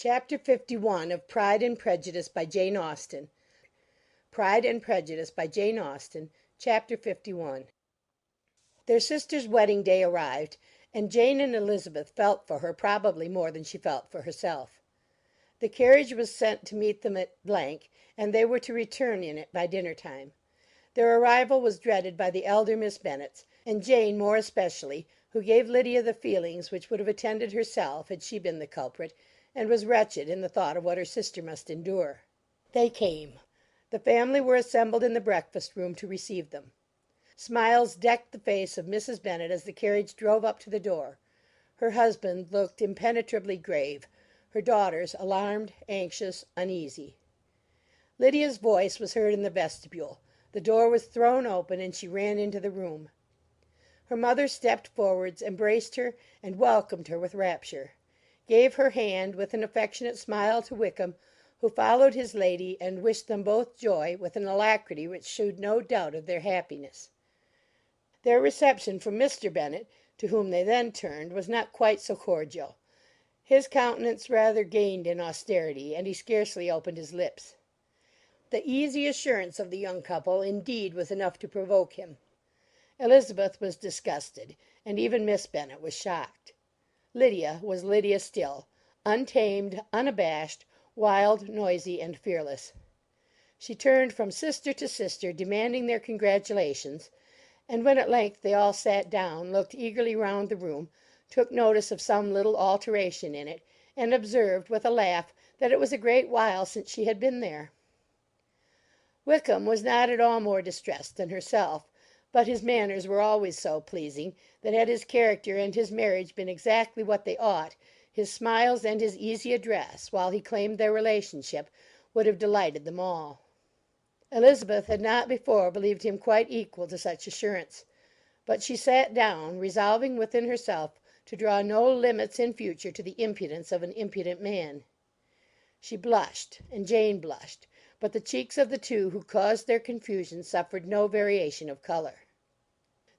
Chapter 51 of Pride and Prejudice by Jane Austen. Pride and Prejudice by Jane Austen. Chapter 51. Their sister's wedding day arrived, and Jane and Elizabeth felt for her probably more than she felt for herself. The carriage was sent to meet them at , and they were to return in it by dinner time. Their arrival was dreaded by the elder Miss Bennets, and Jane more especially, who gave Lydia the feelings which would have attended herself had she been the culprit, and was wretched in the thought of what her sister must endure. They came. The family were assembled in the breakfast room to receive them. Smiles decked the face of Mrs. Bennet as the carriage drove up to the door. Her husband looked impenetrably grave; her daughters alarmed, anxious, uneasy. Lydia's voice was heard in the vestibule. The door was thrown open, and she ran into the room. Her mother stepped forwards, embraced her, and welcomed her with rapture; gave her hand with an affectionate smile to Wickham, who followed his lady, and wished them both joy with an alacrity which shewed no doubt of their happiness. Their reception from Mr. Bennet, to whom they then turned, was not quite so cordial. His countenance rather gained in austerity, and he scarcely opened his lips. The easy assurance of the young couple, indeed, was enough to provoke him. Elizabeth was disgusted, and even Miss Bennet was shocked. Lydia was Lydia still, untamed, unabashed, wild, noisy, and fearless. She turned from sister to sister, demanding their congratulations, and when at length they all sat down, looked eagerly round the room, took notice of some little alteration in it, and observed, with a laugh, that it was a great while since she had been there. Wickham was not at all more distressed than herself, but his manners were always so pleasing, that had his character and his marriage been exactly what they ought, his smiles and his easy address, while he claimed their relationship, would have delighted them all. Elizabeth had not before believed him quite equal to such assurance; but she sat down, resolving within herself to draw no limits in future to the impudence of an impudent man. She blushed, and Jane blushed, but the cheeks of the two who caused their confusion suffered no variation of colour.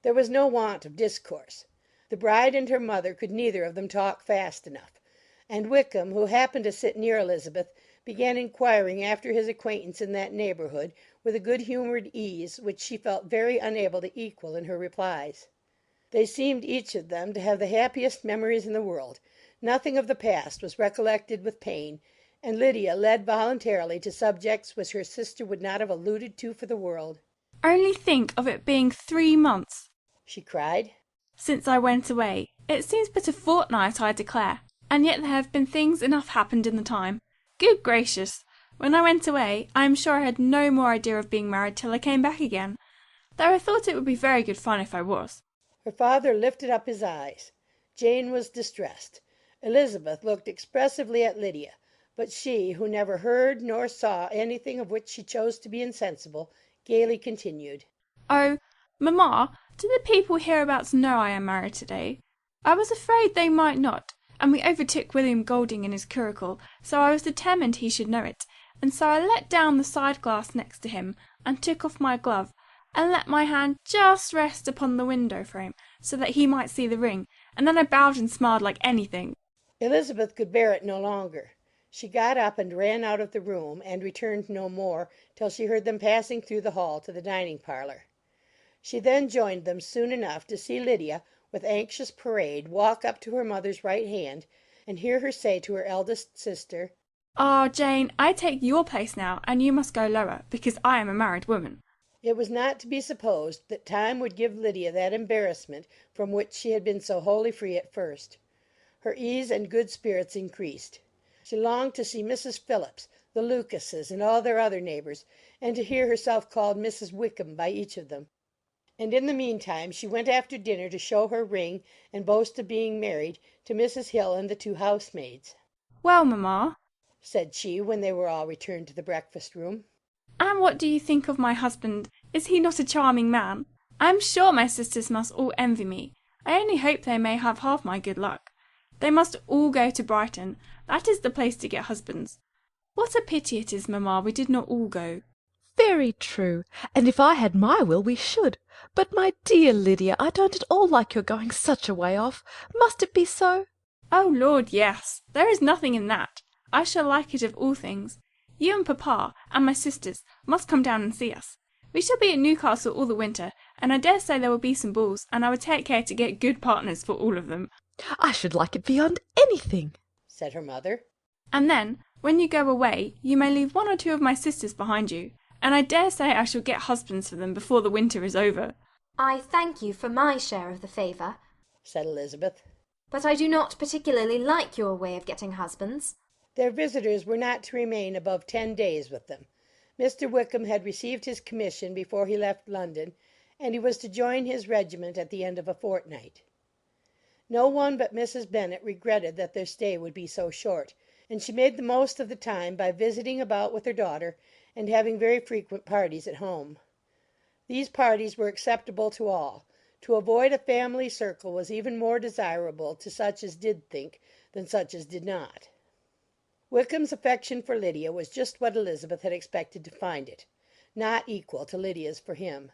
There was no want of discourse. The bride and her mother could neither of them talk fast enough; and Wickham, who happened to sit near Elizabeth, began inquiring after his acquaintance in that neighbourhood with a good-humoured ease which she felt very unable to equal in her replies. They seemed each of them to have the happiest memories in the world; nothing of the past was recollected with pain, and Lydia led voluntarily to subjects which her sister would not have alluded to for the world. "Only think of it being 3 months," she cried, "since I went away! It seems but a fortnight, I declare, and yet there have been things enough happened in the time. Good gracious! When I went away, I am sure I had no more idea of being married till I came back again, though I thought it would be very good fun if I was." Her father lifted up his eyes. Jane was distressed. Elizabeth looked expressively at Lydia; but she, who never heard nor saw anything of which she chose to be insensible, gaily continued: "Oh, mamma, do the people hereabouts know I am married to-day? I was afraid they might not, and we overtook William Golding in his curricle, so I was determined he should know it, and so I let down the side glass next to him, and took off my glove, and let my hand just rest upon the window frame, so that he might see the ring, and then I bowed and smiled like anything." Elizabeth could bear it no longer. She got up and ran out of the room, and returned no more till she heard them passing through the hall to the dining parlour. She then joined them soon enough to see Lydia, with anxious parade, walk up to her mother's right hand, and hear her say to her eldest sister: "Ah, Jane, I take your place now, and you must go lower, because I am a married woman." It was not to be supposed that time would give Lydia that embarrassment from which she had been so wholly free at first. Her ease and good spirits increased. She longed to see Mrs. Phillips, the Lucases, and all their other neighbours, and to hear herself called Mrs. Wickham by each of them. And in the meantime she went after dinner to show her ring, and boast of being married, to Mrs. Hill and the 2 housemaids. "Well, mamma," said she, when they were all returned to the breakfast room, "and what do you think of my husband? Is he not a charming man? I am sure my sisters must all envy me. I only hope they may have half my good luck. They must all go to Brighton. That is the place to get husbands. What a pity it is, mamma, we did not all go." Very true, and if I had my will we should. But, my dear Lydia, I don't at all like your going such a way off. Must it be so? "Oh Lord, yes. There is nothing in that. I shall like it of all things. You and papa, and my sisters, must come down and see us. We shall be at Newcastle all the winter, and I dare say there will be some balls, and I would take care to get good partners for all of them. I should like it beyond anything, said her mother. And then, when you go away, you may leave one or two of my sisters behind you, and I dare say I shall get husbands for them before the winter is over. I thank you for my share of the favour, said Elizabeth. but I do not particularly like your way of getting husbands. Their visitors were not to remain above 10 days with them. Mr. Wickham had received his commission before he left London, and he was to join his regiment at the end of a fortnight. No one but Mrs. Bennet regretted that their stay would be so short, and she made the most of the time by visiting about with her daughter and having very frequent parties at home. These parties were acceptable to all. To avoid a family circle was even more desirable to such as did think than such as did not. Wickham's affection for Lydia was just what Elizabeth had expected to find it, not equal to Lydia's for him.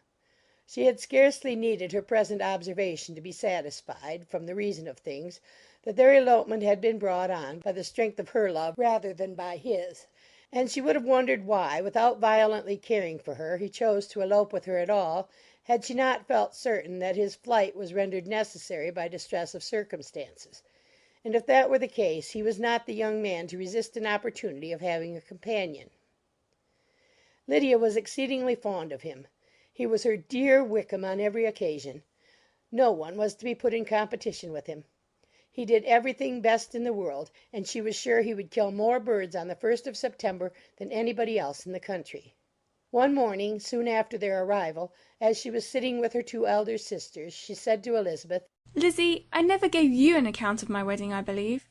She had scarcely needed her present observation to be satisfied, from the reason of things, that their elopement had been brought on by the strength of her love rather than by his, and she would have wondered why, without violently caring for her, he chose to elope with her at all, had she not felt certain that his flight was rendered necessary by distress of circumstances. And if that were the case, he was not the young man to resist an opportunity of having a companion. Lydia was exceedingly fond of him. He was her dear Wickham on every occasion. No one was to be put in competition with him. He did everything best in the world, and she was sure he would kill more birds on the 1st of September than anybody else in the country. One morning, soon after their arrival, as she was sitting with her two elder sisters, she said to Elizabeth, Lizzie, I never gave you an account of my wedding, I believe.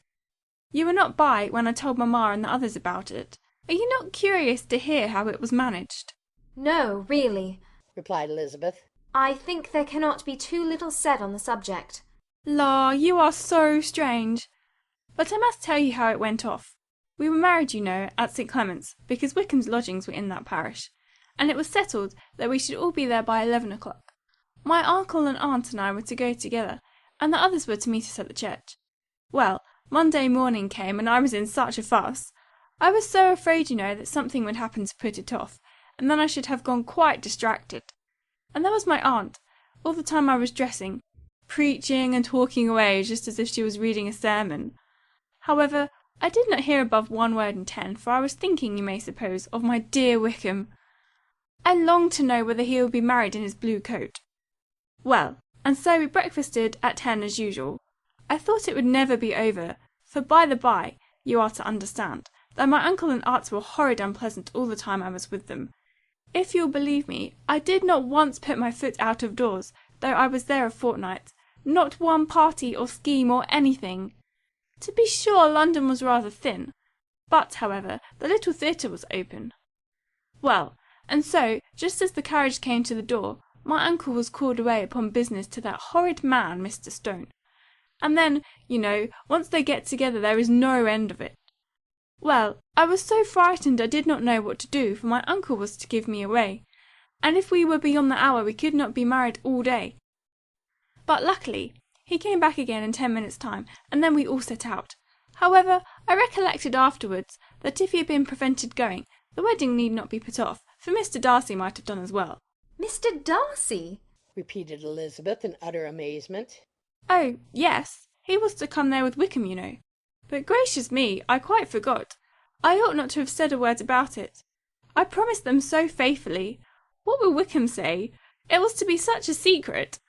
You were not by when I told mamma and the others about it. Are you not curious to hear how it was managed? No, really, replied Elizabeth. I think there cannot be too little said on the subject. La, you are so strange. But I must tell you how it went off. We were married, you know, at St. Clement's, because Wickham's lodgings were in that parish, and it was settled that we should all be there by 11 o'clock. My uncle and aunt and I were to go together, and the others were to meet us at the church. Well, Monday morning came, and I was in such a fuss. I was so afraid, you know, that something would happen to put it off, and then I should have gone quite distracted. And there was my aunt, all the time I was dressing, preaching and talking away just as if she was reading a sermon. However, I did not hear above 1 word in 10, for I was thinking, you may suppose, of my dear Wickham. I longed to know whether he would be married in his blue coat. Well, and so we breakfasted at 10 as usual. I thought it would never be over, for by the by, you are to understand, that my uncle and aunt were horrid unpleasant all the time I was with them. If you'll believe me, I did not once put my foot out of doors, though I was there a fortnight, not one party or scheme or anything. To be sure, London was rather thin, but, however, the little theatre was open. Well, and so, just as the carriage came to the door, my uncle was called away upon business to that horrid man, Mr. Stone. And then, you know, once they get together there is no end of it. Well, I was so frightened I did not know what to do, for my uncle was to give me away, and if we were beyond the hour we could not be married all day. But luckily he came back again in 10 minutes' time, and then we all set out. However, I recollected afterwards that if he had been prevented going, the wedding need not be put off, for Mr. Darcy might have done as well. Mr. Darcy? Repeated Elizabeth in utter amazement. Oh, yes, he was to come there with Wickham, you know. But gracious me, I quite forgot. I ought not to have said a word about it. I promised them so faithfully. What will Wickham say? It was to be such a secret.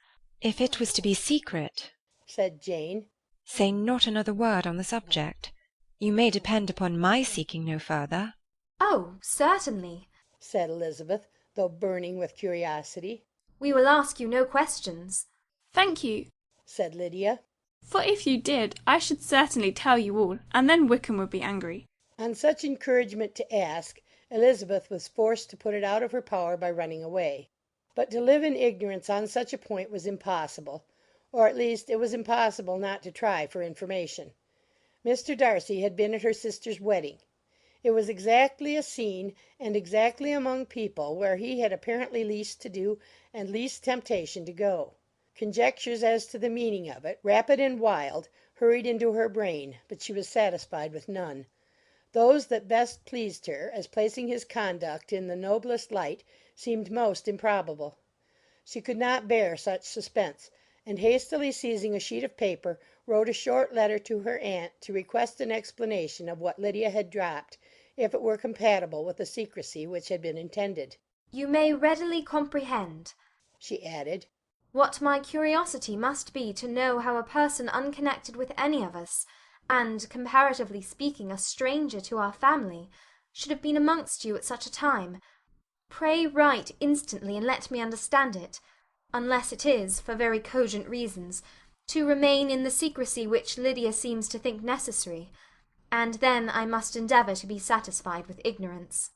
If it was to be secret, said Jane, say not another word on the subject. You may depend upon my seeking no further. Oh, certainly, said Elizabeth, though burning with curiosity. We will ask you no questions. Thank you, said Lydia. For if you did, I should certainly tell you all, and then Wickham would be angry. On such encouragement to ask, Elizabeth was forced to put it out of her power by running away. But to live in ignorance on such a point was impossible, or at least it was impossible not to try for information. Mr. Darcy had been at her sister's wedding. It was exactly a scene, and exactly among people where he had apparently least to do and least temptation to go. Conjectures as to the meaning of it, rapid and wild, hurried into her brain, but she was satisfied with none. Those that best pleased her, as placing his conduct in the noblest light, seemed most improbable. She could not bear such suspense, and hastily seizing a sheet of paper, wrote a short letter to her aunt to request an explanation of what Lydia had dropped, if it were compatible with the secrecy which had been intended. You may readily comprehend, she added, what my curiosity must be to know how a person unconnected with any of us, and, comparatively speaking, a stranger to our family, should have been amongst you at such a time. Pray write instantly and let me understand it, unless it is, for very cogent reasons, to remain in the secrecy which Lydia seems to think necessary, and then I must endeavour to be satisfied with ignorance.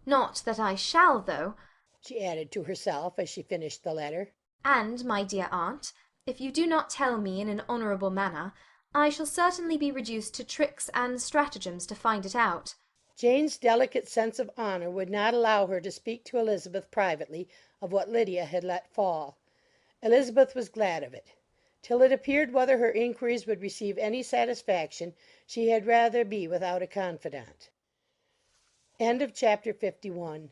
Not that I shall, though, she added to herself as she finished the letter. And, my dear aunt, if you do not tell me in an honourable manner, I shall certainly be reduced to tricks and stratagems to find it out. Jane's delicate sense of honour would not allow her to speak to Elizabeth privately of what Lydia had let fall. Elizabeth was glad of it. Till it appeared whether her inquiries would receive any satisfaction, she had rather be without a confidant. Chapter 52.